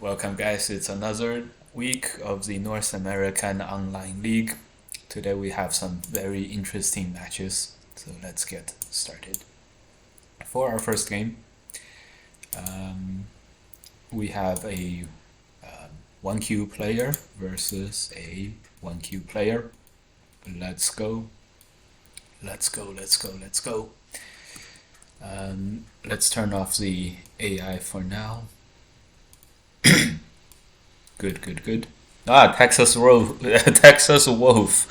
Welcome, guys. It's another week of the North American Online League. Today we have some very interesting matches, so let's get started. For our first game, we have a 1Q player versus a 1Q player. Let's go. Let's go. Let's turn off the AI for now. Good. Texas Wolf. Texas Wolf.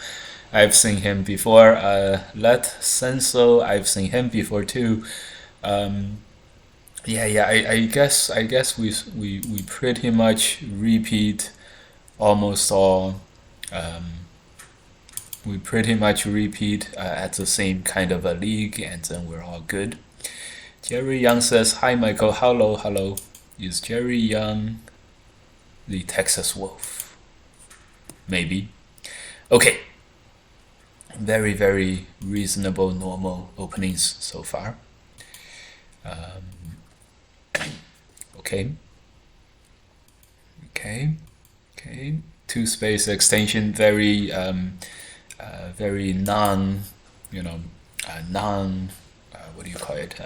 I've seen him before. Let Senso. I've seen him before too. I guess we pretty much repeat almost all. We pretty much repeat at the same kind of a league, and then we're all good. Jerry Young says, "Hi, Michael. Hello. Is Jerry Young the Texas Wolf? Maybe. Okay. Very reasonable, normal openings so far. Okay. Two space extension, very non, what do you call it?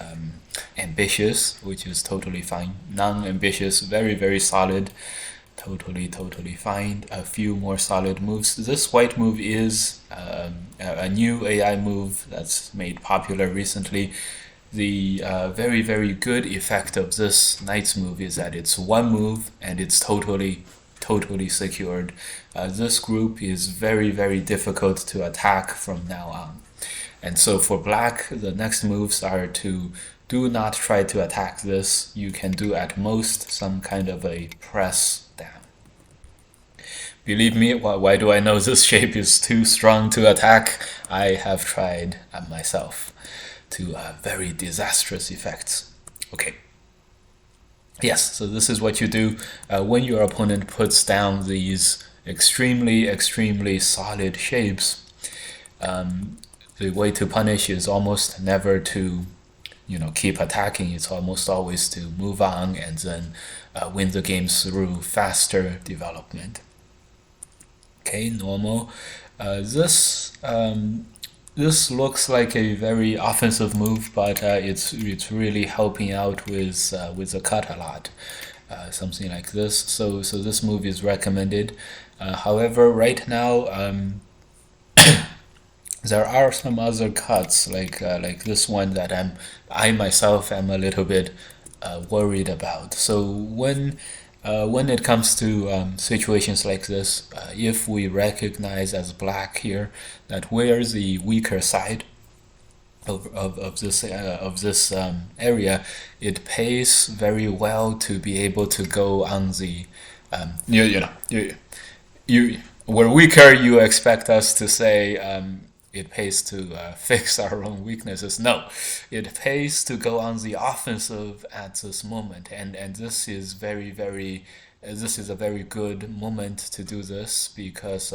Ambitious, which is totally fine. Non-ambitious, very solid. Totally fine. A few more solid moves. This white move is a new AI move that's made popular recently. The very good effect of this knight's move is that it's one move and it's totally secured. This group is very difficult to attack from now on. And so for black, the next moves are to do not try to attack this. You can do at most some kind of a press down. Believe me, why do I know this shape is too strong to attack? I have tried myself to very disastrous effects. Okay. Yes, so this is what you do when your opponent puts down these extremely solid shapes. The way to punish is almost never to keep attacking. It's almost always to move on and then win the game through faster development. Okay, normal. This looks like a very offensive move, but it's really helping out with the cut a lot. Something like this. So this move is recommended. However, right now there are some other cuts like this one that I myself am a little bit worried about. So when it comes to situations like this, if we recognize as black here that we're the weaker side of this area, it pays very well to be able to go on the we're weaker. You expect us to say it pays to fix our own weaknesses. No, it pays to go on the offensive at this moment, and this is this is a very good moment to do this because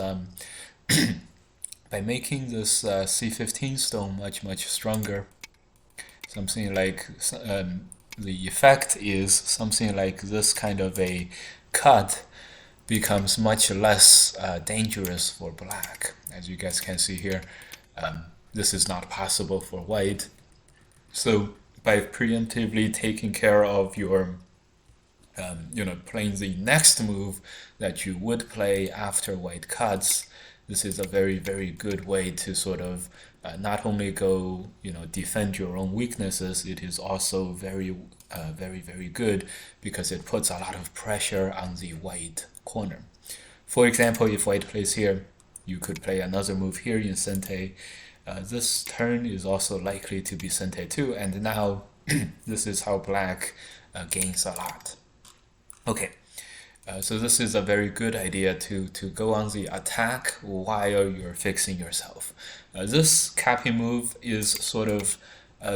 by making this C15 stone much stronger, something like the effect is something like this kind of a cut becomes much less dangerous for black. As you guys can see here, this is not possible for white. So by preemptively taking care of your, playing the next move that you would play after white cuts, this is a very good way to sort of not only go, defend your own weaknesses, it is also very good because it puts a lot of pressure on the white corner. For example, if white plays here, you could play another move here in Sente. This turn is also likely to be Sente too, and now this is how black gains a lot. Okay, so this is a very good idea to go on the attack while you're fixing yourself. This capping move is sort of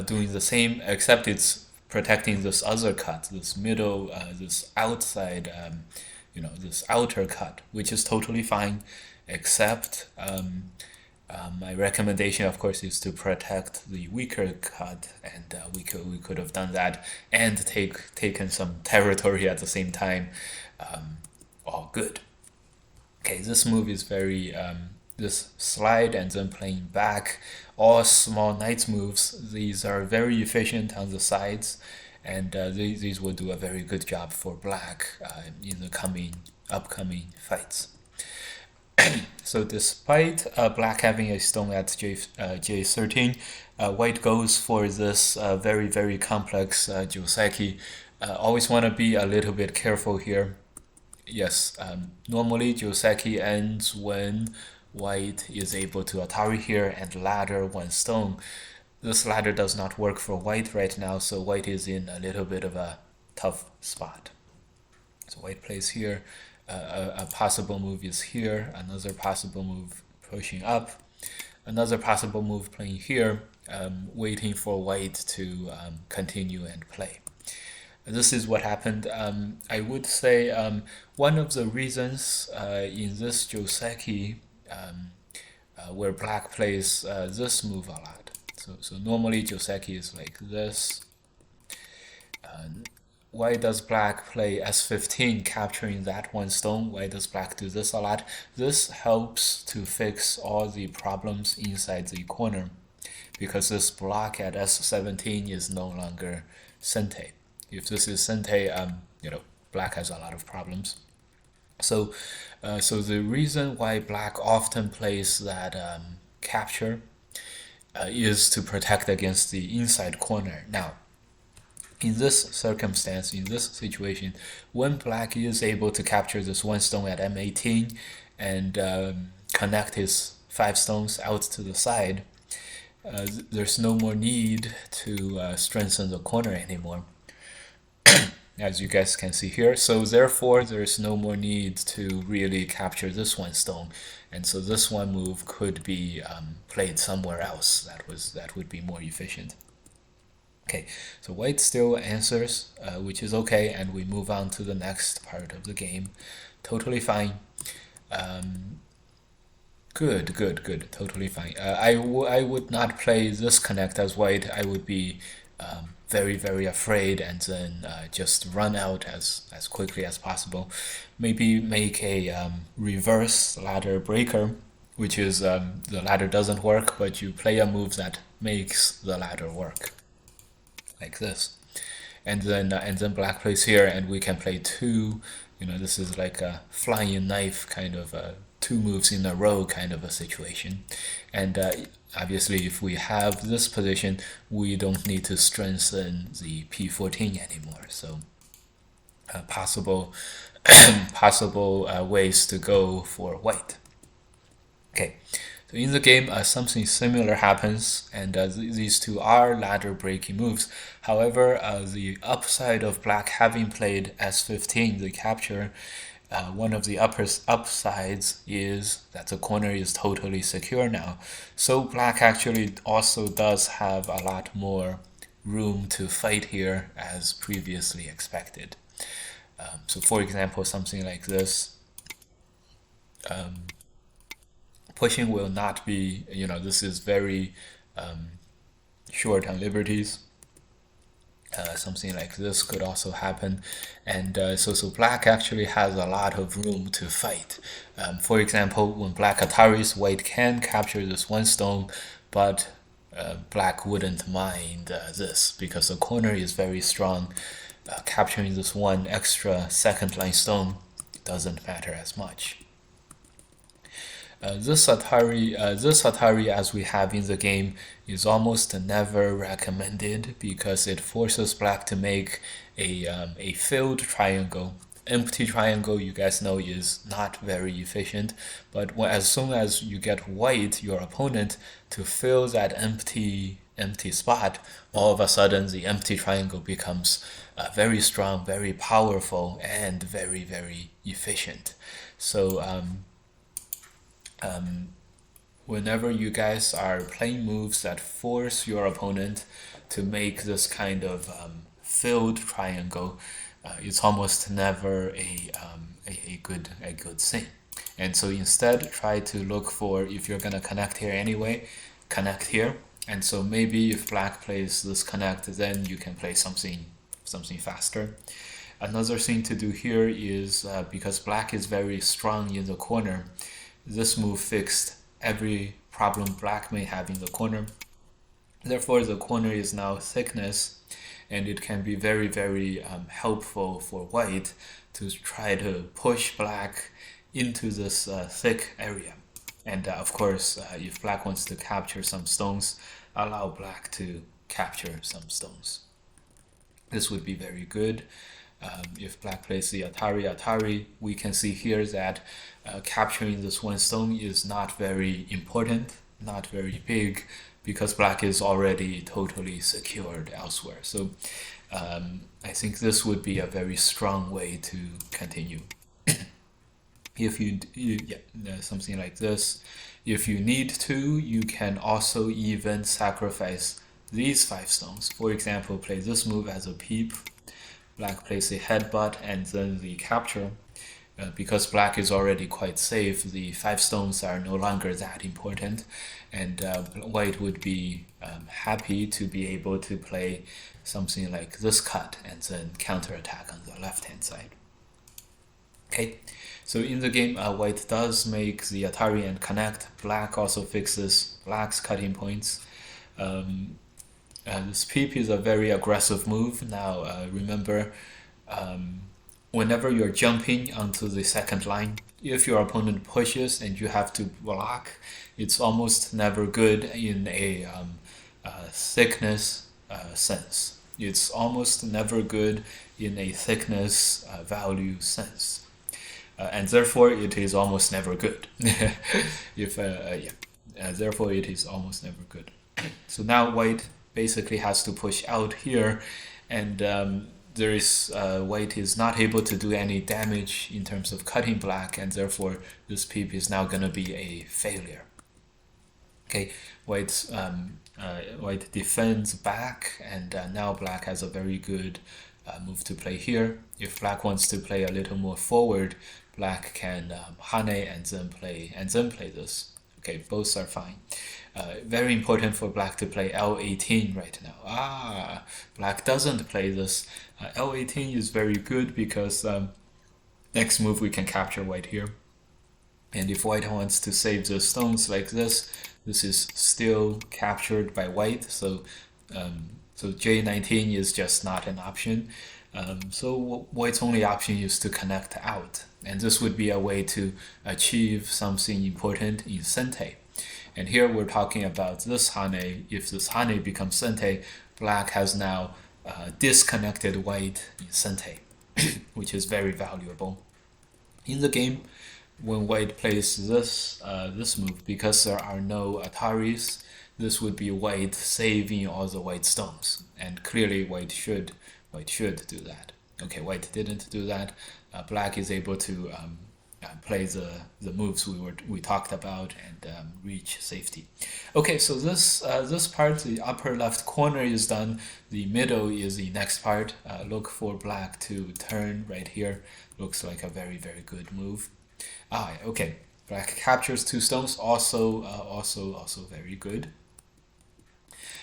doing the same, except it's protecting this other cut, this middle, this outside, this outer cut, which is totally fine, except my recommendation, of course, is to protect the weaker cut, and we could have done that and taken some territory at the same time. all good. Okay, this move is very this slide and then playing back, all small knight moves. These are very efficient on the sides, and these will do a very good job for black in the upcoming fights. So despite black having a stone at J13, white goes for this very complex Joseki. Always want to be a little bit careful here. Yes, normally Joseki ends when white is able to Atari here and ladder one stone. This ladder does not work for white right now, so white is in a little bit of a tough spot. So white plays here. A possible move is here. Another possible move pushing up. Another possible move playing here, waiting for white to continue and play. This is what happened. I would say one of the reasons in this Joseki where black plays this move a lot. So normally Joseki is like this. Why does black play S15, capturing that one stone? Why does black do this a lot? This helps to fix all the problems inside the corner, because this block at S17 is no longer Sente. If this is Sente, black has a lot of problems. So the reason why black often plays that capture is to protect against the inside corner. Now, in this circumstance, in this situation, when black is able to capture this one stone at M18 and connect his 5 stones out to the side, there's no more need to strengthen the corner anymore, as you guys can see here. So therefore, there's no more need to really capture this one stone, and so this one move could be played somewhere else. That would be more efficient. Okay, so white still answers, which is okay, and we move on to the next part of the game. Totally fine. Good, totally fine. I would not play this connect as white. I would be very afraid, and then just run out as quickly as possible. Maybe make a reverse ladder breaker, which is the ladder doesn't work, but you play a move that makes the ladder work, like this. And then black plays here, and we can play 2. This is like a flying knife kind of 2 moves in a row kind of a situation. And obviously, if we have this position, we don't need to strengthen the P14 anymore. So possible ways to go for white. Okay, so in the game, something similar happens, and these 2 are ladder breaking moves. However, the upside of black having played S15, the capture, one of the upsides is that the corner is totally secure now. So black actually also does have a lot more room to fight here as previously expected. So for example, something like this. Pushing will not be, this is very short on liberties. Something like this could also happen, and so black actually has a lot of room to fight. For example, when black Ataris, white can capture this one stone, but black wouldn't mind this, because the corner is very strong. Capturing this one extra second line stone doesn't matter as much. This Atari as we have in the game is almost never recommended, because it forces black to make a filled triangle. Empty triangle, you guys know, is not very efficient, but as soon as you get white, your opponent, to fill that empty spot, all of a sudden the empty triangle becomes very strong, very powerful, and very efficient. So whenever you guys are playing moves that force your opponent to make this kind of filled triangle, it's almost never a good thing. And so instead, try to look for, if you're gonna connect here anyway, connect here. And so maybe if black plays this connect, then you can play something faster. Another thing to do here is because black is very strong in the corner, this move fixed every problem black may have in the corner. Therefore, the corner is now thickness, and it can be very, very helpful for white to try to push black into this thick area. And of course, if black wants to capture some stones, allow black to capture some stones. This would be very good. If black plays the Atari, we can see here that capturing this one stone is not very important, not very big, because black is already totally secured elsewhere. So I think this would be a very strong way to continue. If something like this. If you need to, you can also even sacrifice these 5 stones. For example, play this move as a peep. Black plays the headbutt and then the capture. Because black is already quite safe, the 5 stones are no longer that important, and white would be happy to be able to play something like this cut and then counterattack on the left-hand side. Okay, so in the game, white does make the Atari and connect. Black also fixes black's cutting points. This peep is a very aggressive move. Now, remember, whenever you're jumping onto the second line, if your opponent pushes and you have to block, it's almost never good in a thickness sense. It's almost never good in a thickness value sense. And therefore, it is almost never good. Therefore, it is almost never good. So now white basically has to push out here, and white is not able to do any damage in terms of cutting black, and therefore this peep is now going to be a failure. Okay, white defends back, and now black has a very good move to play here. If black wants to play a little more forward, black can hane and then play this. Okay, both are fine. Very important for black to play L18 right now. Black doesn't play this. L18 is very good because next move we can capture white here. And if white wants to save the stones like this is still captured by white. So J19 is just not an option. So white's only option is to connect out. And this would be a way to achieve something important in Sente. And here we're talking about this hane. If this hane becomes Sente, black has now disconnected white in Sente, which is very valuable. In the game, when white plays this move, because there are no Ataris, this would be white saving all the white stones. And clearly white should do that. Okay, white didn't do that. Black is able to play the moves we talked about and reach safety. Okay, so this part, the upper left corner is done. The middle is the next part. Look for black to turn right here. Looks like a very, very good move. Okay, black captures 2 stones. Also very good.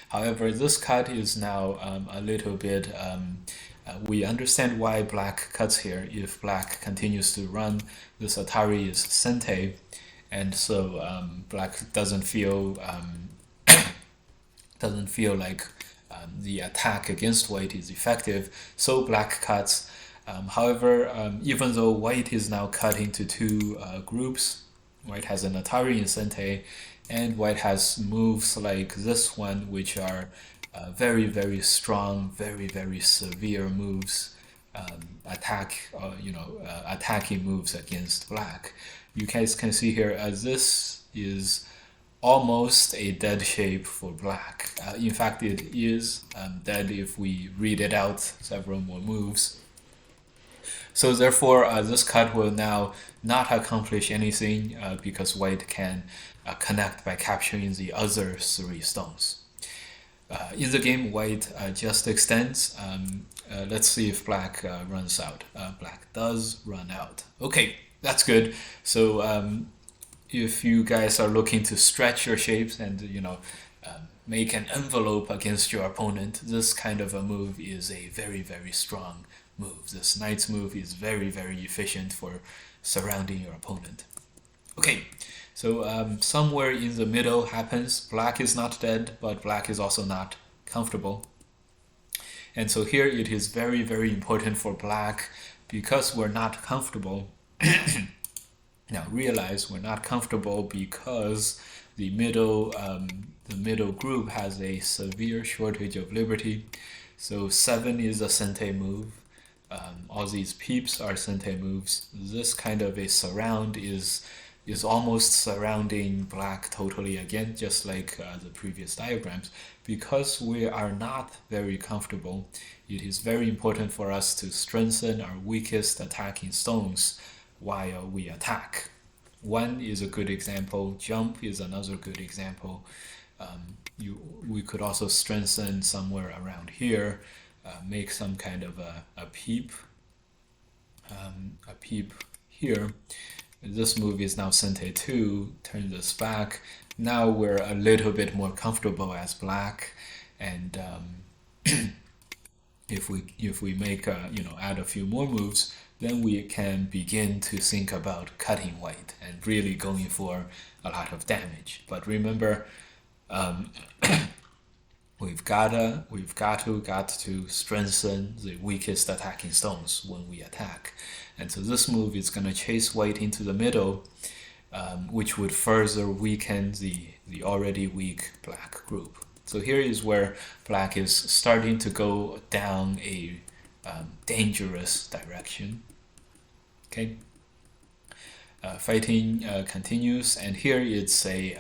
However, this cut is now a little bit. We understand why black cuts here. If black continues to run, this Atari is Sente, and so black doesn't feel like the attack against white is effective. So black cuts. However, even though white is now cut into 2 groups, white has an Atari in Sente, and white has moves like this one, which are very, very strong, very, very severe moves, attacking moves against black. You guys can see here, this is almost a dead shape for black. In fact, it is dead if we read it out several more moves. So therefore, this cut will now not accomplish anything because white can connect by capturing the other 3 stones. In the game, white just extends. Let's see if black runs out. Black does run out. Okay, that's good. So if you guys are looking to stretch your shapes and make an envelope against your opponent, this kind of a move is a very, very strong move. This knight's move is very, very efficient for surrounding your opponent. Okay, so somewhere in the middle happens. Black is not dead, but black is also not comfortable. And so here it is very, very important for black, because we're not comfortable. Now realize we're not comfortable because the middle group has a severe shortage of liberty. So 7 is a sente move. All these peeps are sente moves. This kind of a surround is almost surrounding black totally again, just like the previous diagrams. Because we are not very comfortable, it is very important for us to strengthen our weakest attacking stones while we attack. 1 is a good example. Jump is another good example. We could also strengthen somewhere around here, make some kind of a peep here. This move is now sente 2, turn this back. Now we're a little bit more comfortable as black, and if we make add a few more moves, then we can begin to think about cutting white and really going for a lot of damage. But remember, we've got to strengthen the weakest attacking stones when we attack. And so this move is going to chase white into the middle, which would further weaken the already weak black group. So here is where black is starting to go down a dangerous direction. Okay, fighting continues, and here it's a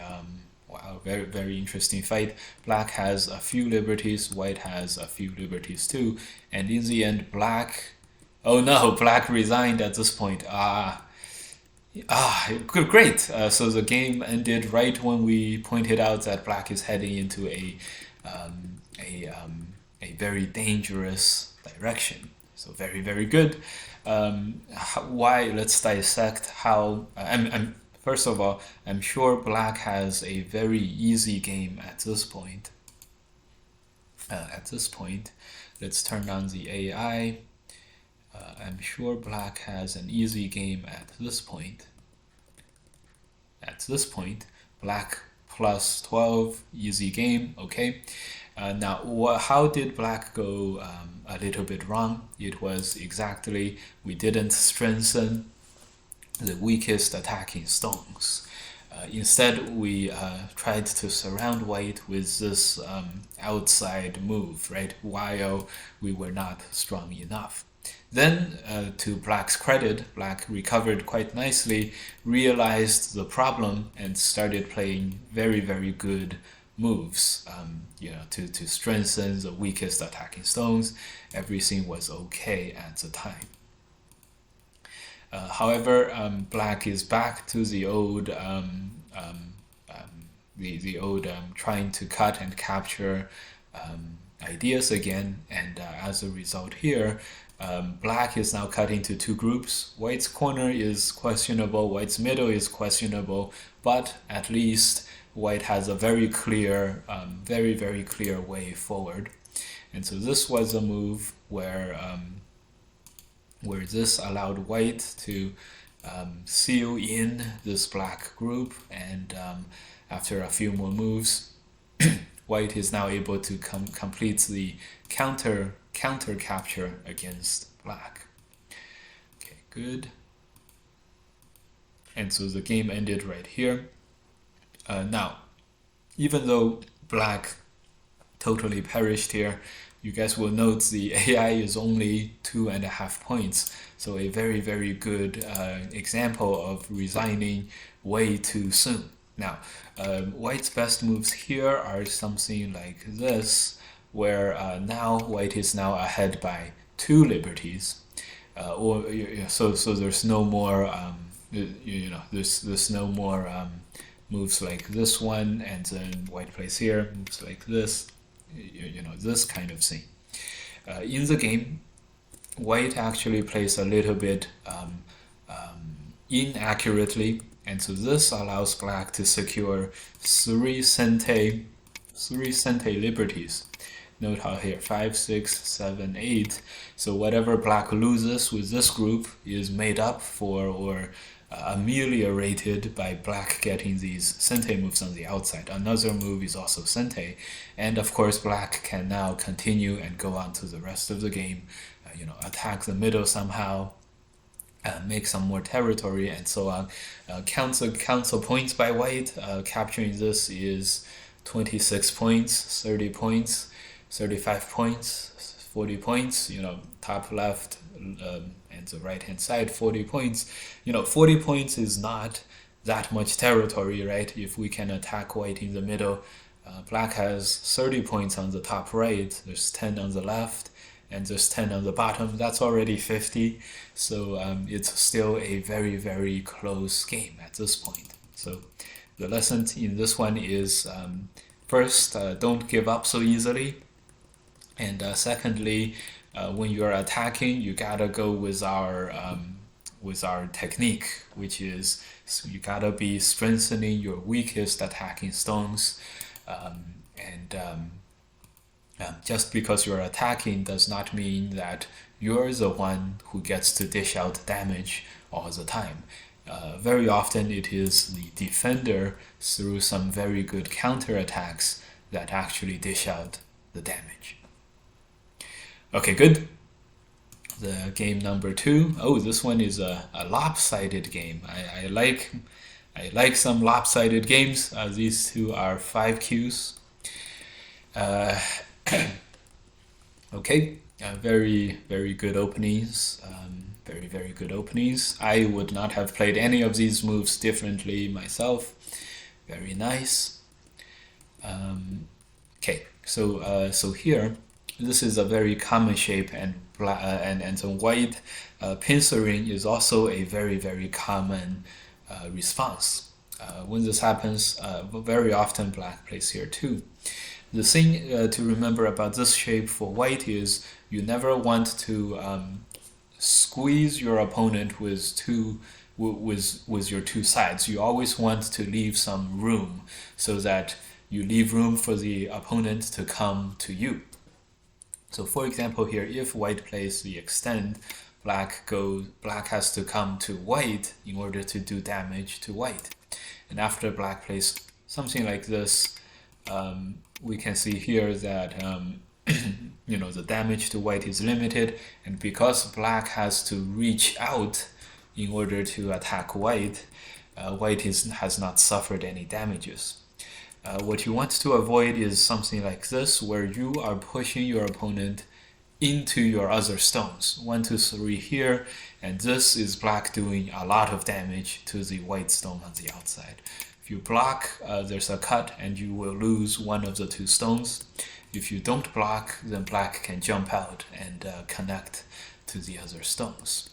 wow, very, very interesting fight. Black has a few liberties, white has a few liberties too, and in the end, black, oh no, black resigned at this point. Great. So the game ended right when we pointed out that black is heading into a very dangerous direction. So very, very good. Why? Let's dissect how. First of all, I'm sure black has a very easy game at this point. Let's turn on the AI. I'm sure black has an easy game at this point. Black plus 12, easy game, okay. Now, how did black go a little bit wrong? It was exactly, we didn't strengthen the weakest attacking stones. Instead, we tried to surround white with this outside move, right, while we were not strong enough. Then, to black's credit, black recovered quite nicely, realized the problem, and started playing very, very good moves, to strengthen the weakest attacking stones. Everything was okay at the time. However, black is back to the old, trying to cut and capture ideas again, and as a result here, black is now cut into 2 groups. White's corner is questionable, white's middle is questionable, but at least white has a very clear, very, very clear way forward. And so this was a move where this allowed white to seal in this black group, and after a few more moves, white is now able to complete the counter capture against black. Okay, good. And so the game ended right here. Now, even though black totally perished here, you guys will note the AI is only 2.5 points. So a very, very good example of resigning way too soon. Now, white's best moves here are something like this, where now white is now ahead by 2 liberties, so there's no more there's no more moves like this one, and then white plays here, moves like this, this kind of thing. In the game, white actually plays a little bit inaccurately, and so this allows black to secure 3 sente liberties. Note how here 5, 6, 7, 8. So whatever black loses with this group is made up for or ameliorated by black getting these sente moves on the outside. Another move is also sente, and of course black can now continue and go on to the rest of the game, attack the middle somehow, make some more territory and so on. Counts of points by white. Capturing this is 26 points, 30 points, 35 points, 40 points, top left and the right hand side, 40 points. 40 points is not that much territory, right? If we can attack white in the middle, black has 30 points on the top right, there's 10 on the left, and there's 10 on the bottom. That's already 50. So it's still a very, very close game at this point. So the lesson in this one is first, don't give up so easily. And secondly, when you're attacking, you gotta go with our technique, which is you gotta be strengthening your weakest attacking stones. Just because you're attacking does not mean that you're the one who gets to dish out damage all the time. Very often it is the defender through some very good counterattacks that actually dish out the damage. Okay, good. The game number 2. Oh, this one is a lopsided game. I like some lopsided games. These two are 5 Qs. Okay, very, very good openings. Very, very good openings. I would not have played any of these moves differently myself. Very nice. Okay, so here, this is a very common shape, and the white pincering is also a very, very common response. When this happens, very often black plays here too. The thing to remember about this shape for white is you never want to squeeze your opponent with your two sides. You always want to leave some room so that you leave room for the opponent to come to you. So for example here, if white plays the extend, black has to come to white in order to do damage to white. And after black plays something like this, we can see here that the damage to white is limited, and because black has to reach out in order to attack white, white has not suffered any damages. What you want to avoid is something like this, where you are pushing your opponent into your other stones. 1, 2, 3 here, and this is black doing a lot of damage to the white stone on the outside. If you block, there's a cut and you will lose one of the 2 stones. If you don't block, then black can jump out and connect to the other stones.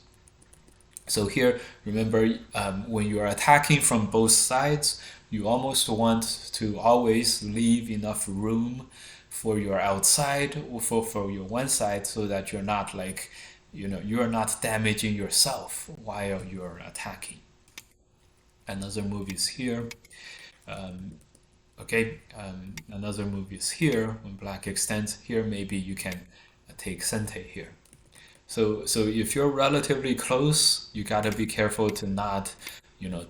So here, remember, when you are attacking from both sides, you almost want to always leave enough room for your outside, or for your one side, so that you're not you're not damaging yourself while you're attacking. Another move is here. Another move is here. When black extends here, maybe you can take sente here. So if you're relatively close, you gotta be careful to not,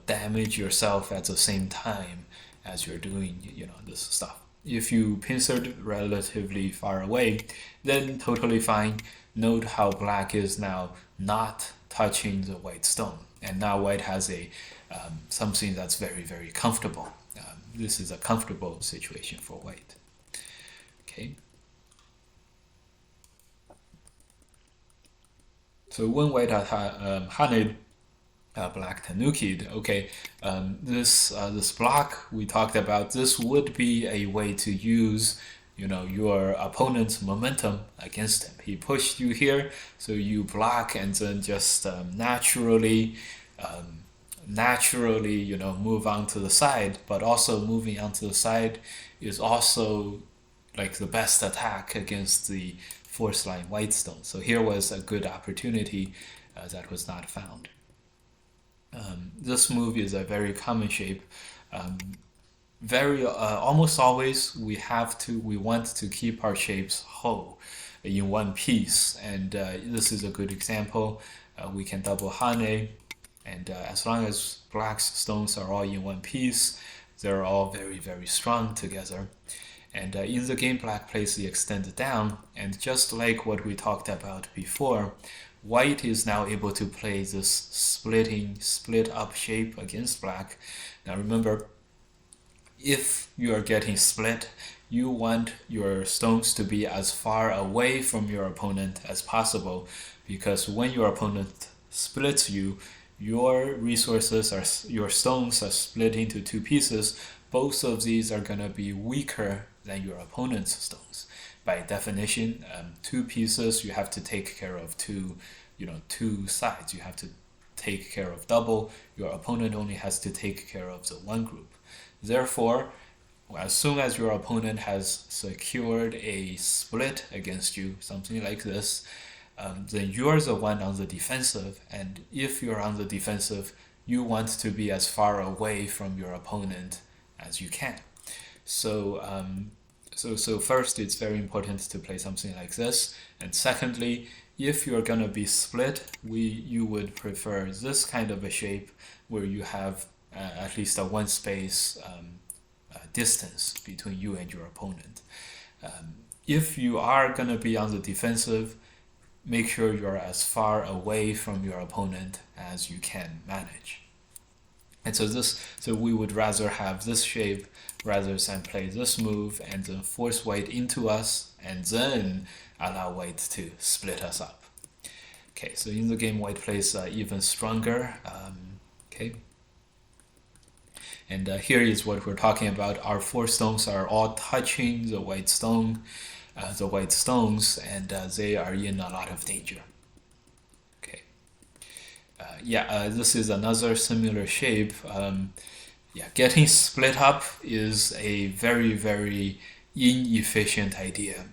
damage yourself at the same time as you're doing, this stuff. If you pincered relatively far away, then totally fine. Note how black is now not touching the white stone, and now white has a something that's very, very comfortable. This is a comfortable situation for white. Okay. So when white haned, black tanuki'd, okay, this block we talked about, this would be a way to use your opponent's momentum against him. He pushed you here, so you block and then just naturally move on to the side. But also moving onto the side is also like the best attack against the force line white stone. So here was a good opportunity that was not found. This move is a very common shape. very almost always we want to keep our shapes whole in one piece, and this is a good example. We can double hane, and as long as black stones are all in one piece, they're all very strong together. And in the game, black plays the extend down, and just like what we talked about before, white is now able to play this split up shape against black. Now remember, if you are getting split, you want your stones to be as far away from your opponent as possible, because when your opponent splits you, your resources are your stones are split into two pieces. Both of these are going to be weaker than your opponent's stones. By definition, two pieces, you have to take care of two sides. You have to take care of double. Your opponent only has to take care of the one group. Therefore, as soon as your opponent has secured a split against you, something like this, then you're the one on the defensive. And if you're on the defensive, you want to be as far away from your opponent as you can. So first, it's very important to play something like this. And secondly, if you're gonna be split, you would prefer this kind of a shape where you have at least a one space distance between you and your opponent. If you are gonna be on the defensive, make sure you're as far away from your opponent as you can manage. And so we would rather have this shape rather than play this move and then force white into us and then allow white to split us up. Okay, so in the game, white plays even stronger. Okay, and here is what we're talking about. Our four stones are all touching the white stones, and they are in a lot of danger. Okay. This is another similar shape. Getting split up is a very inefficient idea.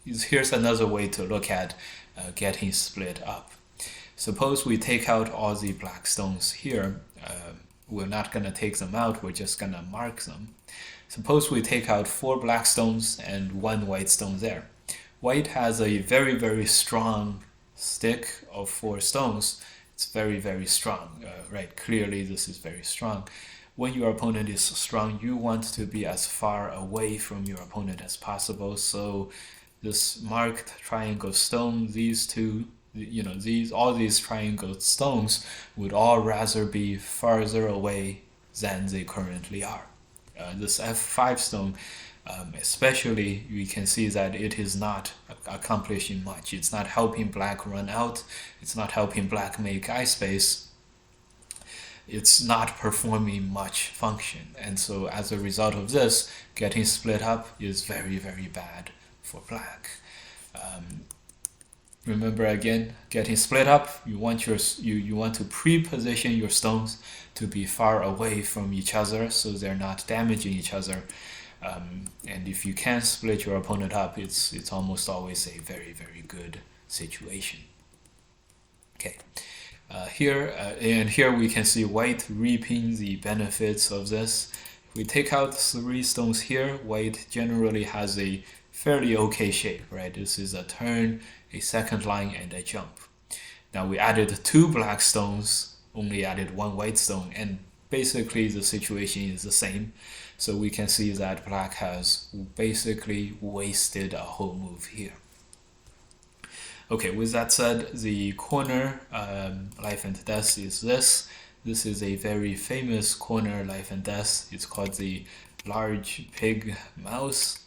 Here's another way to look at getting split up. Suppose we take out all the black stones here. We're not going to take them out, we're just going to mark them. Suppose we take out 4 black stones and 1 white stone there. White has a very strong stick of 4 stones. It's very strong, right? Clearly this is very strong. When your opponent is strong, you want to be as far away from your opponent as possible. So this marked triangle stone, these two, all these triangle stones would all rather be farther away than they currently are. This F5 stone, especially, we can see that it is not accomplishing much. It's not helping black run out. It's not helping black make eye space. It's not performing much function. And so as a result of this, getting split up is very bad for black. Remember again, getting split up, you want to pre-position your stones to be far away from each other so they're not damaging each other. And if you can split your opponent up, it's almost always a very good situation. Okay, here we can see white reaping the benefits of this. If we take out 3 stones here, white generally has a fairly okay shape, right? This is a turn, a second line, and a jump. Now we added 2 black stones, only added 1 white stone, and basically the situation is the same. So we can see that black has basically wasted a whole move here. Okay, with that said, the corner life and death is this. This is a very famous corner life and death. It's called the large pig mouse.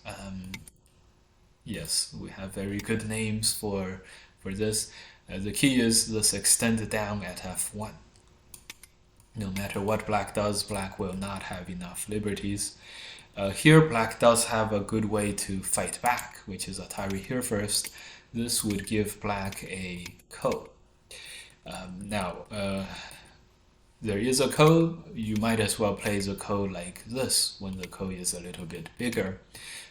Yes, we have very good names for this. The key is this extend down at F1. No matter what black does, black will not have enough liberties. Here, black does have a good way to fight back, which is Atari here first. This would give black a ko. There is a ko. You might as well play the ko like this when the ko is a little bit bigger.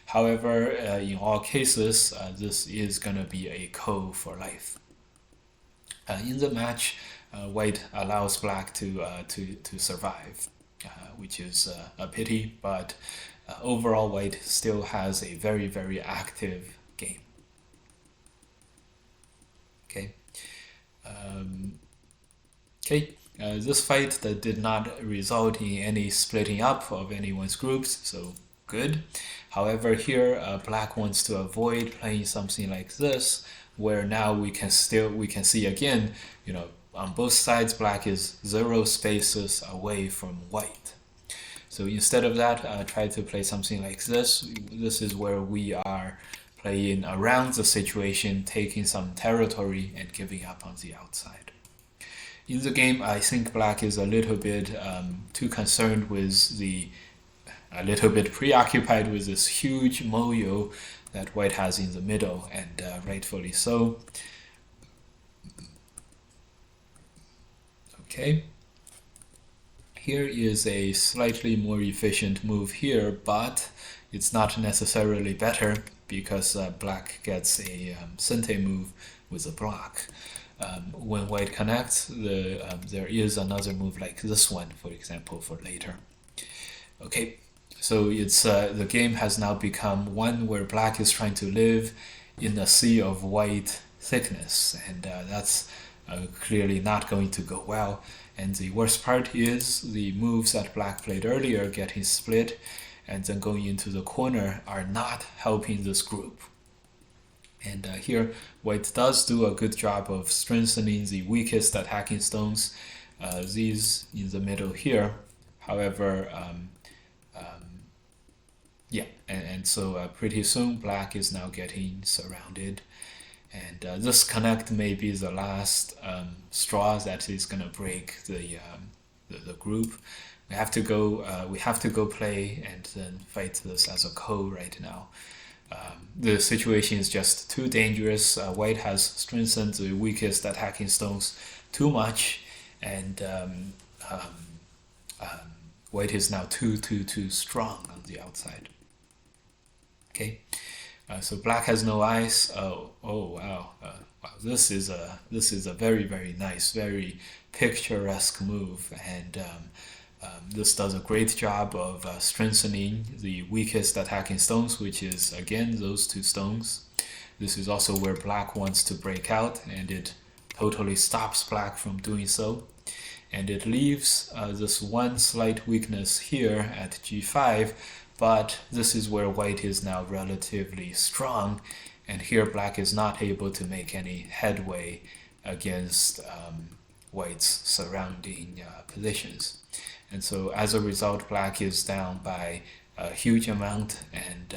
However, in all cases, this is going to be a ko for life. In the match, white allows black to survive. which is a pity, but overall white still has a very, very active game. Okay. Okay. This fight that did not result in any splitting up of anyone's groups, so good. However, here black wants to avoid playing something like this, where now we can see again, on both sides black is 0 spaces away from white. So instead of that, try to play something like this. This is where we are playing around the situation, taking some territory and giving up on the outside. In the game, I think black is a little bit too concerned with a little bit preoccupied with this huge moyo that white has in the middle, and rightfully so. Okay. Here is a slightly more efficient move here, but it's not necessarily better because black gets a sente move with a block. When white connects, there is another move like this one, for example, for later. Okay, so it's the game has now become one where black is trying to live in a sea of white thickness, and that's clearly not going to go well. And the worst part is the moves that black played earlier, getting split and then going into the corner, are not helping this group. And here, white does do a good job of strengthening the weakest attacking stones, these in the middle here. However, yeah, and so pretty soon black is now getting surrounded. And this connect may be the last straw that is going to break the group. We have to go play and then fight this as a co right now. The situation is just too dangerous. White has strengthened the weakest attacking stones too much, and white is now too strong on the outside. Okay. So black has no eyes. Oh wow! Wow, this is a very, very nice, very picturesque move, and this does a great job of strengthening the weakest attacking stones, which is again those 2 stones. This is also where black wants to break out, and it totally stops black from doing so, and it leaves this one slight weakness here at g5. But this is where white is now relatively strong, and here black is not able to make any headway against white's surrounding positions. And so as a result, black is down by a huge amount, and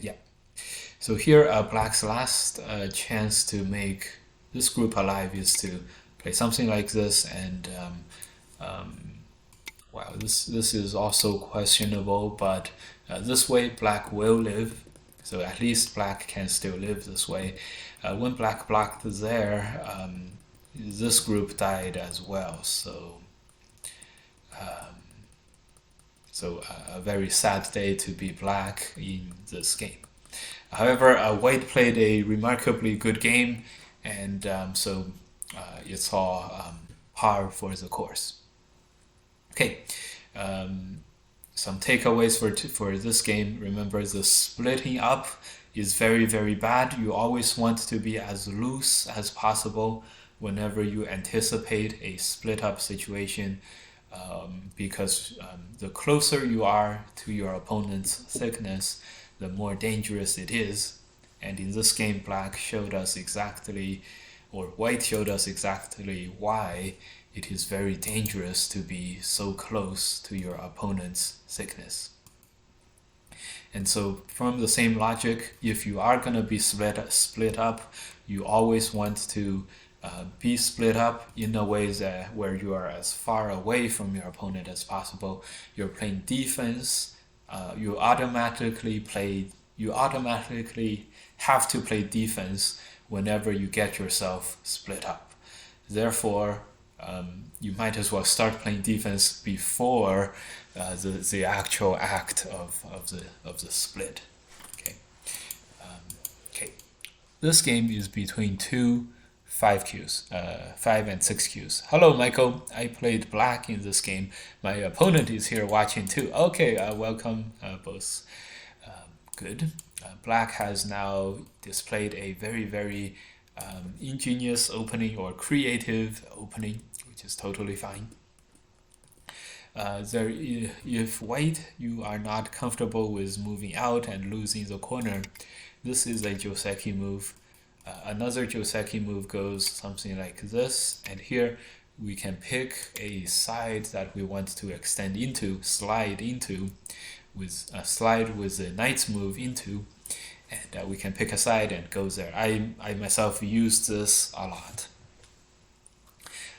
yeah. So here, black's last chance to make this group alive is to play something like this, and wow, this is also questionable, but this way black will live, so at least black can still live this way. When black blocked there, this group died as well, so a very sad day to be black in this game. However, white played a remarkably good game, and so it's all par for the course. Okay, some takeaways for this game. Remember, the splitting up is very, very bad. You always want to be as loose as possible whenever you anticipate a split up situation, because the closer you are to your opponent's thickness, the more dangerous it is. And in this game, black showed us exactly, or white showed us exactly why it is very dangerous to be so close to your opponent's thickness. And so from the same logic, if you are going to be split up, you always want to be split up in a way that where you are as far away from your opponent as possible. You're playing defense. You automatically have to play defense whenever you get yourself split up. Therefore, you might as well start playing defense before the actual act of the split. Okay. Okay. This game is between 2 5 Qs, 5 and 6 Qs. Hello, Michael. I played black in this game. My opponent is here watching too. Okay, welcome both. Good. Black has now displayed a very ingenious opening or creative opening, which is totally fine. If white, you are not comfortable with moving out and losing the corner, this is a Joseki move. Another Joseki move goes something like this, and here we can pick a side that we want to extend into, slide into, with a slide with the knight's move into, and we can pick a side and go there. I myself used this a lot.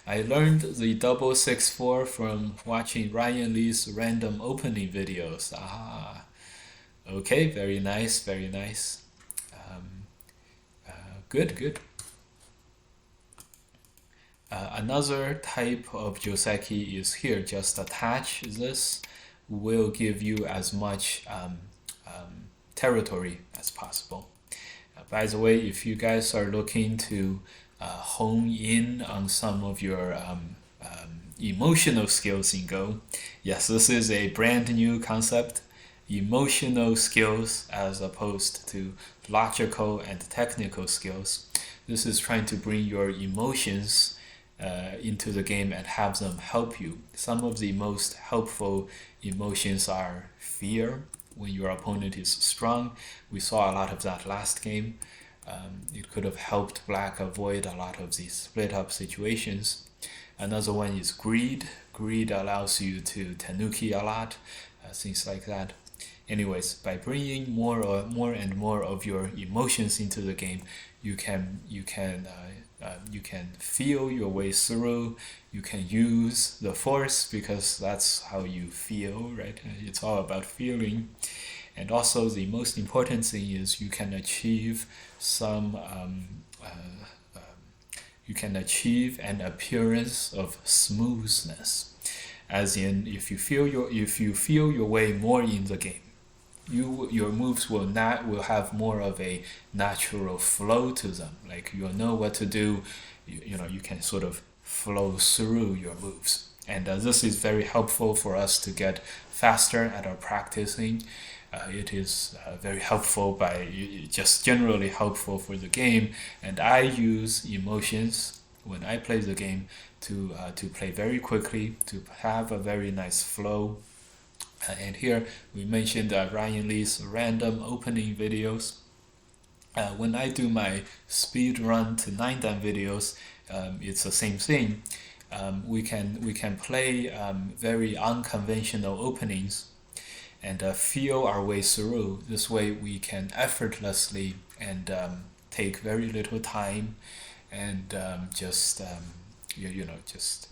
I learned the double 6-4 from watching Ryan Lee's random opening videos. Ah, okay, very nice, very nice. Good. Another type of Joseki is here. Just attach this, will give you as much territory as possible. By the way, if you guys are looking to hone in on some of your emotional skills in Go, yes, this is a brand new concept. Emotional skills as opposed to logical and technical skills. This is trying to bring your emotions into the game and have them help you. Some of the most helpful emotions are fear when your opponent is strong. We saw a lot of that last game. It could have helped black avoid a lot of these split up situations. Another one is greed. Greed allows you to tanuki a lot, things like that. Anyways, by bringing more and more of your emotions into the game, you can feel your way through. You can use the force because that's how you feel, right? It's all about feeling. And also, the most important thing is you can achieve you can achieve an appearance of smoothness, as in if you feel your way more in the game, your moves will have more of a natural flow to them. Like you'll know what to do. You can sort of flow through your moves, and this is very helpful for us to get faster at our practicing. It is very helpful just generally helpful for the game, and I use emotions when I play the game to play very quickly, to have a very nice flow. And here we mentioned Ryan Lee's random opening videos. When I do my speed run to 9-dan videos, it's the same thing. We can play very unconventional openings and feel our way through. This way we can effortlessly and take very little time and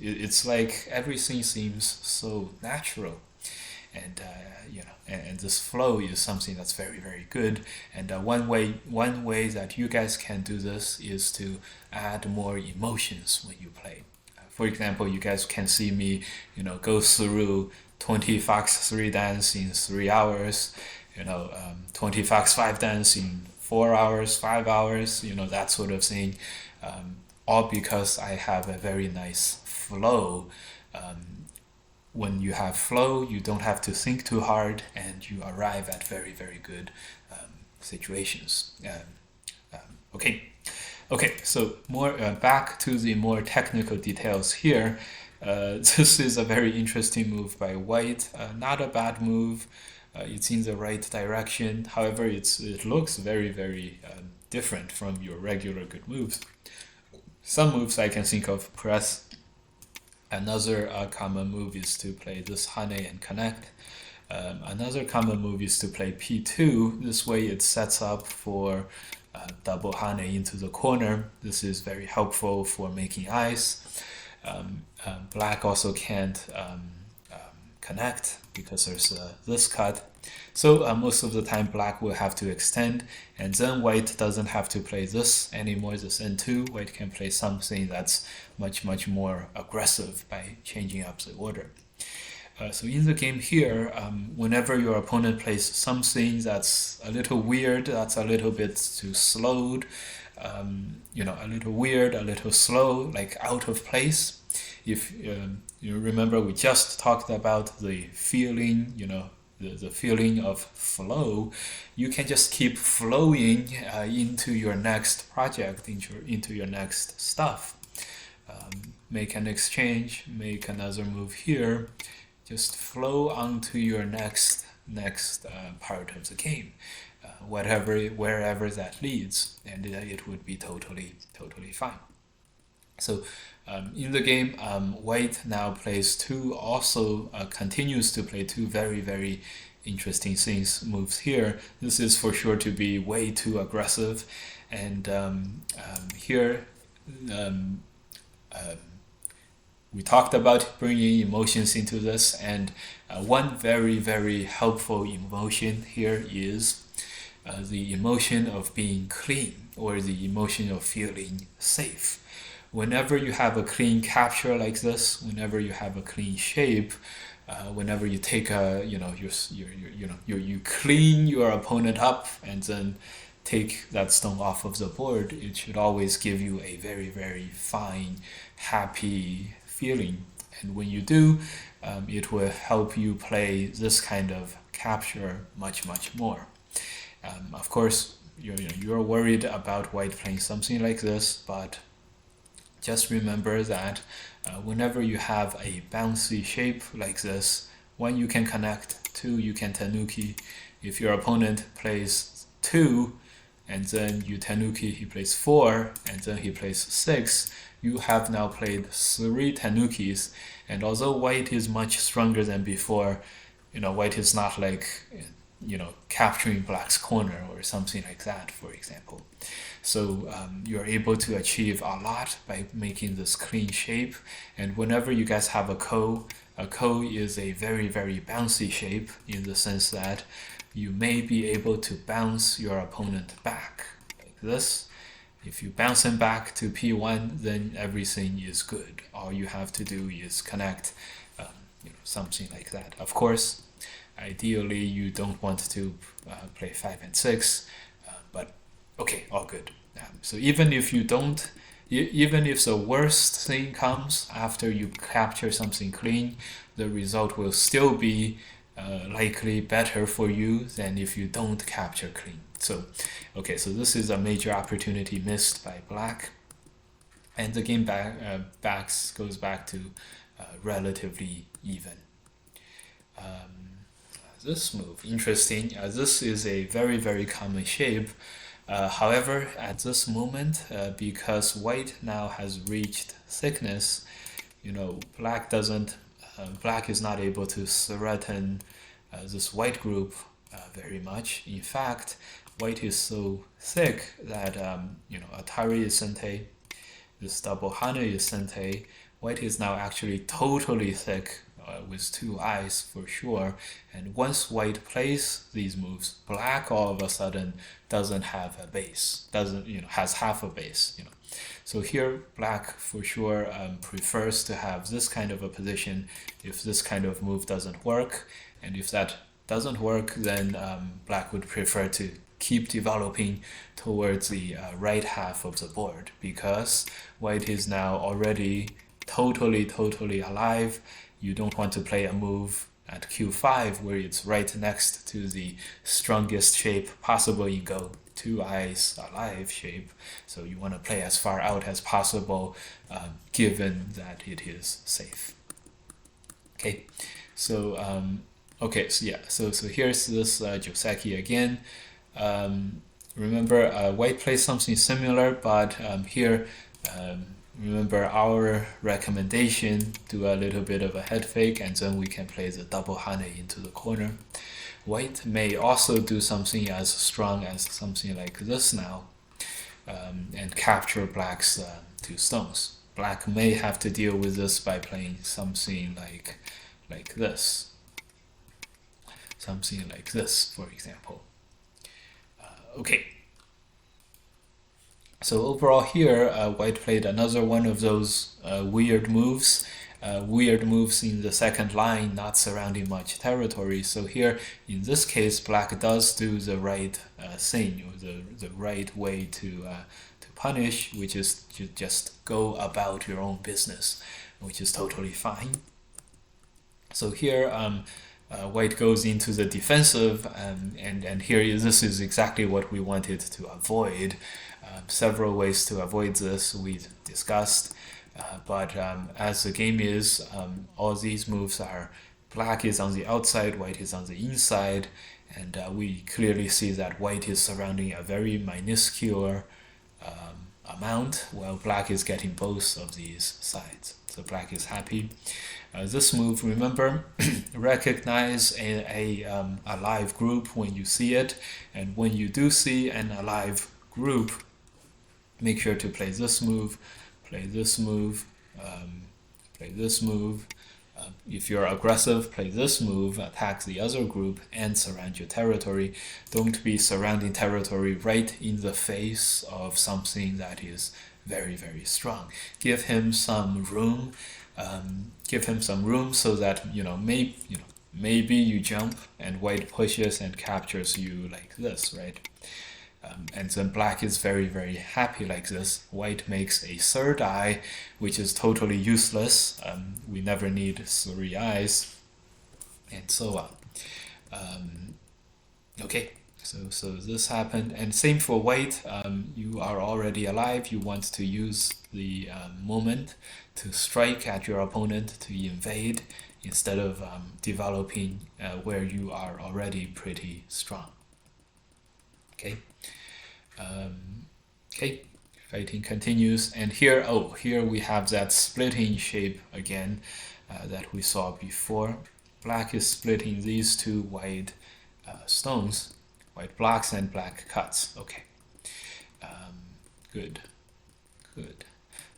it's like everything seems so natural. And and this flow is something that's very good. And one way that you guys can do this is to add more emotions when you play. For example, you guys can see me, go through 20 Fox 3 dance in 3 hours, 20 Fox 5 dance in 4 hours, 5 hours, that sort of thing. All because I have a very nice flow. When you have flow, you don't have to think too hard, and you arrive at very good situations. Okay. So more back to the more technical details here. This is a very interesting move by white. Not a bad move. It's in the right direction. However, it looks very different from your regular good moves. Some moves I can think of: press. Another common move is to play this Hane and connect. Another common move is to play P2. This way it sets up for double Hane into the corner. This is very helpful for making ice. Black also can't connect because there's this cut. So most of the time black will have to extend, and then white doesn't have to play this anymore, this N2. White can play something that's much more aggressive by changing up the order. So in the game here, whenever your opponent plays something that's a little weird, that's a little bit too slowed, you know, a little weird, a little slow, like out of place. If you remember, we just talked about the feeling, you know, the feeling of flow. You can just keep flowing into your next project, into your next stuff. Make an exchange, make another move here, just flow onto your next part of the game, wherever that leads, and it would be totally fine. So in the game, White now plays also continues to play two very interesting moves here. This is for sure to be way too aggressive, and here we talked about bringing emotions into this, and one very helpful emotion here is the emotion of being clean, or the emotion of feeling safe. Whenever you have a clean capture like this, whenever you have a clean shape, whenever you take you clean your opponent up and then take that stone off of the board, it should always give you a very fine, happy feeling. And when you do, it will help you play this kind of capture much more. Of course, you're worried about White playing something like this, but just remember that whenever you have a bouncy shape like this, one, you can connect, two, you can tenuki. If your opponent plays 2 and then you tenuki, he plays 4 and then he plays 6, you have now played 3 tenukis. And although White is much stronger than before, White is not like capturing Black's corner or something like that, for example. So you're able to achieve a lot by making this clean shape. And whenever you guys have a ko is a very bouncy shape, in the sense that you may be able to bounce your opponent back like this. If you bounce him back to P1, then everything is good. All you have to do is connect, something like that. Of course, ideally you don't want to play 5 and 6, but okay, all good. So even if the worst thing comes after you capture something clean, the result will still be likely better for you than if you don't capture clean. So this is a major opportunity missed by Black, and the game goes back to relatively even. This move, interesting. This is a very common shape. However, at this moment, because White now has reached thickness, Black is not able to threaten this White group very much. In fact, White is so thick that Atari is Sente, this double Hana is Sente. White is now actually totally thick with 2 eyes for sure. And once White plays these moves, Black all of a sudden doesn't have a base, has half a base. So here Black for sure prefers to have this kind of a position if this kind of move doesn't work, and if that doesn't work, then Black would prefer to keep developing towards the right half of the board, because White is now already totally alive. You don't want to play a move at Q5 where it's right next to the strongest shape possible in Go, 2 eyes alive shape. So you want to play as far out as possible, given that it is safe. Okay, so so here's this Joseki again. Remember, White plays something similar, but here, remember our recommendation, do a little bit of a head fake, and then we can play the double Hane into the corner. White may also do something as strong as something like this now, and capture Black's 2 stones. Black may have to deal with this by playing something like this. Something like this, for example. Okay. So overall here, White played another one of those weird moves in the second line, not surrounding much territory. So here, in this case, Black does do the right thing, or the right way to punish, which is to just go about your own business, which is totally fine. So here white goes into the defensive, and here this is exactly what we wanted to avoid. Several ways to avoid this we discussed, but as the game is, all these moves are black is on the outside, white is on the inside, and we clearly see that white is surrounding a very minuscule amount, while black is getting both of these sides. So black is happy. This move, remember, recognize a alive group when you see it, and when you do see an alive group, make sure to play this move, play this move, play this move. If you're aggressive, play this move, attack the other group, and surround your territory. Don't be surrounding territory right in the face of something that is very, very strong. Give him some room. So that maybe you jump and white pushes and captures you like this, right? And then black is very, very happy like this. White makes a third eye, which is totally useless. We never need 3 eyes, and so on. Okay, so this happened, and same for white. You are already alive. You want to use the moment to strike at your opponent, to invade, instead of developing where you are already pretty strong. Okay. Okay, fighting continues, and here we have that splitting shape again that we saw before. Black is splitting these 2 white stones. White blocks and black cuts. Okay, good.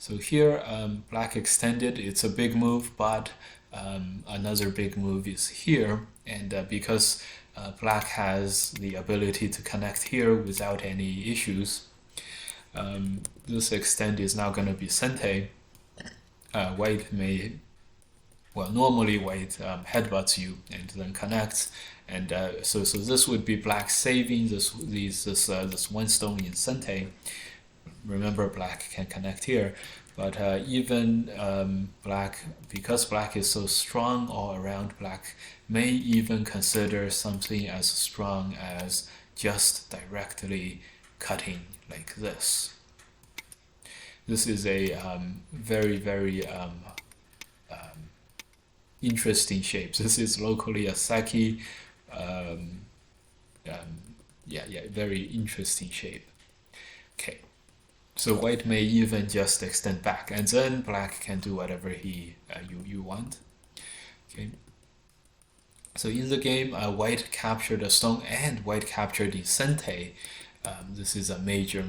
So here black extended. It's a big move, but another big move is here, and because black has the ability to connect here without any issues, this extend is now going to be sente. White may, normally white headbutts you and then connects, and so this would be black saving this one stone in sente. Remember, black can connect here, but even black, because black is so strong all around, black may even consider something as strong as just directly cutting like this. This is a very, very interesting shape. This is locally a Saki. Very interesting shape. Okay. So white may even just extend back, and then black can do whatever you want. Okay. So in the game, white captured a stone and white captured the sente. This is a major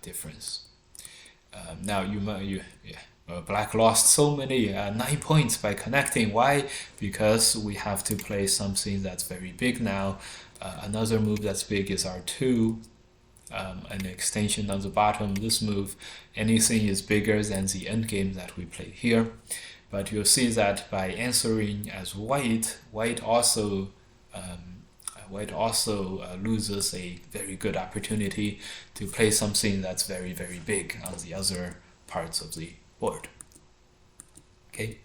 difference. Now black lost so many 9 points by connecting. Why? Because we have to play something that's very big now. Another move that's big is R2. An extension on the bottom. This move, anything is bigger than the endgame that we played here. But you'll see that by answering as white also loses a very good opportunity to play something that's very, very big on the other parts of the board. Okay.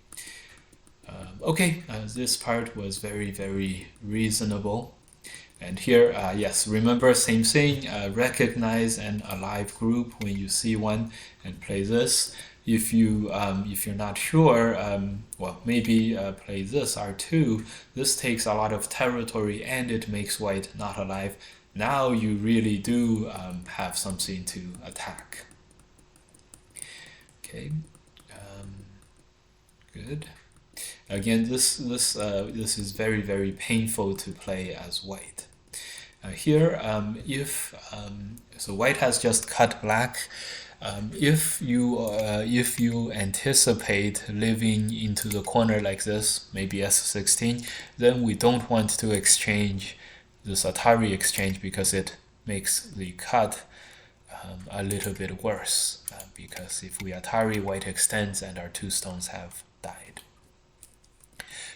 This part was very, very reasonable. And here, yes, remember, same thing, recognize an alive group when you see one and play this. If you're not sure, maybe play this R2. This takes a lot of territory and it makes white not alive. Now you really do have something to attack. Okay, good. Again, this is very, very painful to play as white. Here, so white has just cut black. If you anticipate living into the corner like this, maybe S16, then we don't want to exchange this Atari exchange because it makes the cut a little bit worse. Because if we Atari, white extends and our 2 stones have died.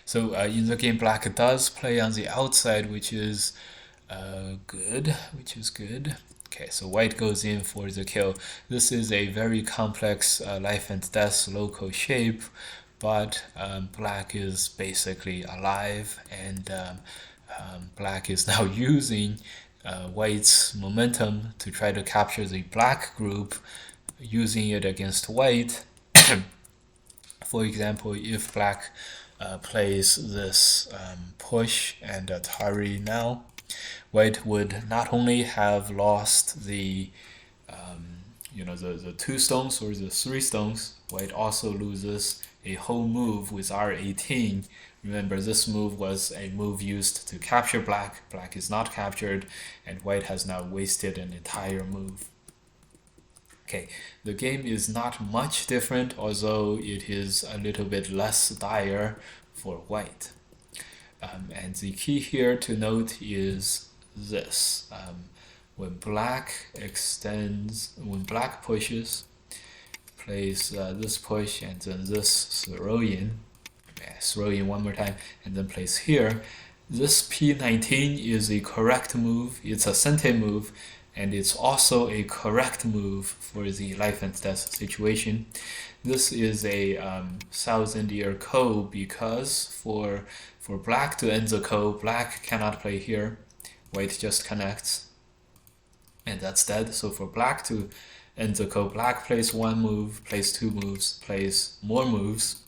So in the game, black does play on the outside, which is good. Okay. Okay, so white goes in for the kill. This is a very complex life and death local shape, but black is basically alive, and black is now using white's momentum to try to capture the black group, using it against white. For example, if black plays this push and Atari now, white would not only have lost the the 2 stones or the 3 stones, white also loses a whole move with R18. Remember, this move was a move used to capture black. Black is not captured, and white has now wasted an entire move. Okay, the game is not much different, although it is a little bit less dire for white. And the key here to note is this. When black pushes, plays this push and then this throw in one more time, and then plays here, this P19 is a correct move. It's a sente move, and it's also a correct move for the life and death situation. This is a 1,000-year ko, because for black to end the ko, black cannot play here. White just connects, and that's dead. So for black to end the ko, black plays 1 move, plays 2 moves, plays more moves.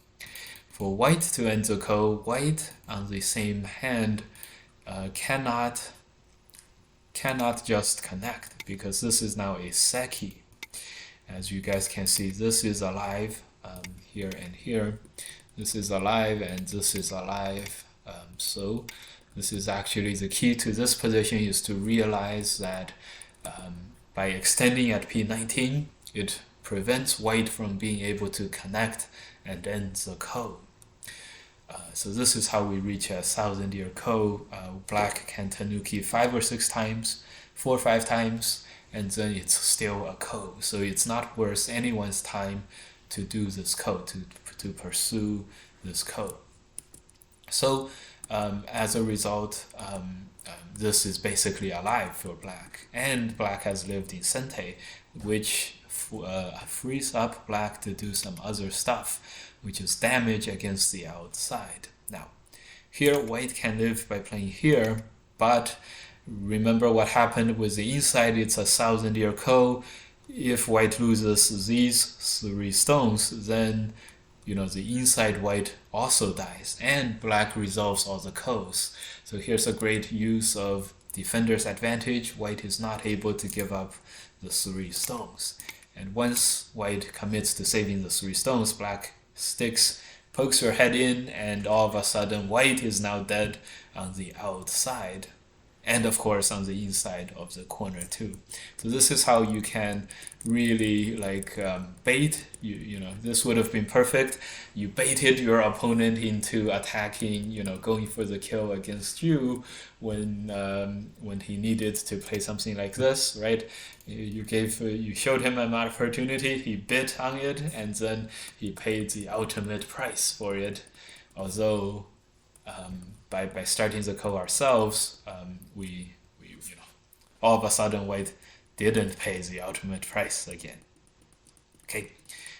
For white to end the ko, white on the same hand cannot just connect, because this is now a seki. As you guys can see, this is alive here and here. This is alive and this is alive. So this is actually the key to this position, is to realize that by extending at P19, it prevents white from being able to connect and end the ko. So this is how we reach a 1,000-year ko. Black can tanuki 5 or 6 times, 4 or 5 times, and then it's still a ko. So it's not worth anyone's time to do this ko, to pursue this ko. So as a result, this is basically alive for black, and black has lived in sente, which frees up black to do some other stuff, which is damage against the outside. Now, here white can live by playing here, but remember what happened with the inside. It's a 1,000-year ko. If white loses these 3 stones, then the inside white also dies, and black resolves all the kos. So here's a great use of defender's advantage. White is not able to give up the 3 stones. And once white commits to saving the 3 stones, black sticks, pokes her head in, and all of a sudden white is now dead on the outside, and of course on the inside of the corner too. So this is how you can really bait. This would have been perfect. You baited your opponent into attacking, going for the kill against you when he needed to play something like this, right? You showed him an opportunity, he bid on it, and then he paid the ultimate price for it. Although by starting the ko ourselves, we all of a sudden white didn't pay the ultimate price again. Okay,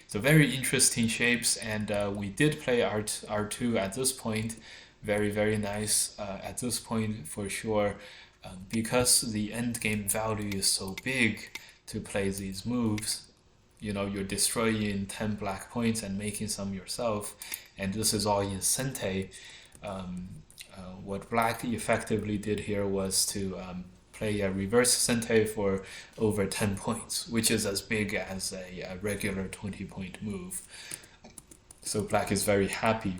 so very interesting shapes, and we did play R2 at this point. Very, very nice at this point for sure, because the end game value is so big to play these moves. You're destroying 10 black points and making some yourself, and this is all in sente. What black effectively did here was to play a reverse sente for over 10 points, which is as big as a regular 20-point move. So black is very happy,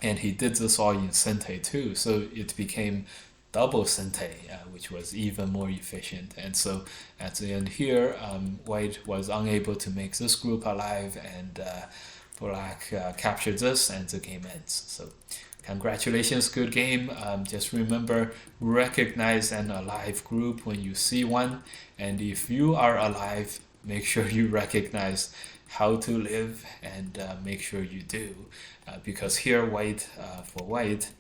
and he did this all in sente too, so it became double sente, which was even more efficient. And so at the end here, white was unable to make this group alive, and black captured this, and the game ends. So congratulations, good game. Just remember, recognize an alive group when you see one, and if you are alive, make sure you recognize how to live, and make sure you do, because here for white,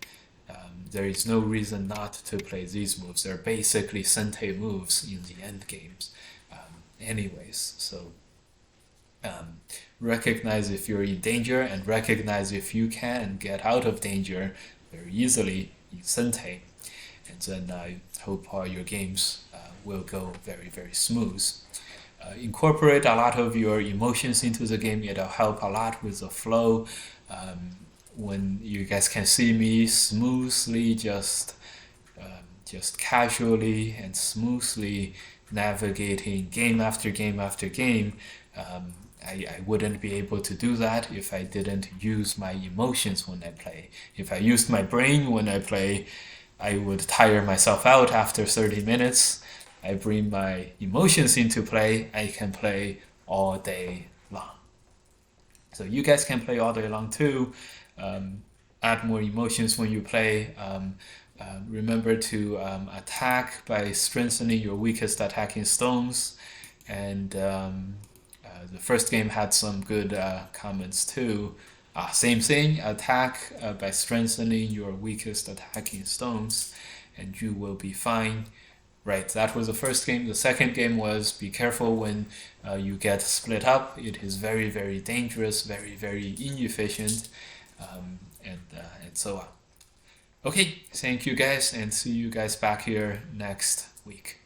There is no reason not to play these moves. They're basically Sente moves in the end games anyways. So recognize if you're in danger and recognize if you can get out of danger very easily in Sente. And then I hope all your games will go very, very smooth. Incorporate a lot of your emotions into the game. It'll help a lot with the flow. When you guys can see me smoothly, just casually and smoothly navigating game after game after game, I wouldn't be able to do that if I didn't use my emotions when I play. If I used my brain when I play, I would tire myself out after 30 minutes. I bring my emotions into play, I can play all day long. So you guys can play all day long too. Add more emotions when you play. Remember to attack by strengthening your weakest attacking stones. And the first game had some good comments too. Same thing, attack by strengthening your weakest attacking stones, and you will be fine. Right, that was the first game. The second game was be careful when you get split up. It is very, very dangerous, very, very inefficient, and so on. Okay, thank you guys, and see you guys back here next week.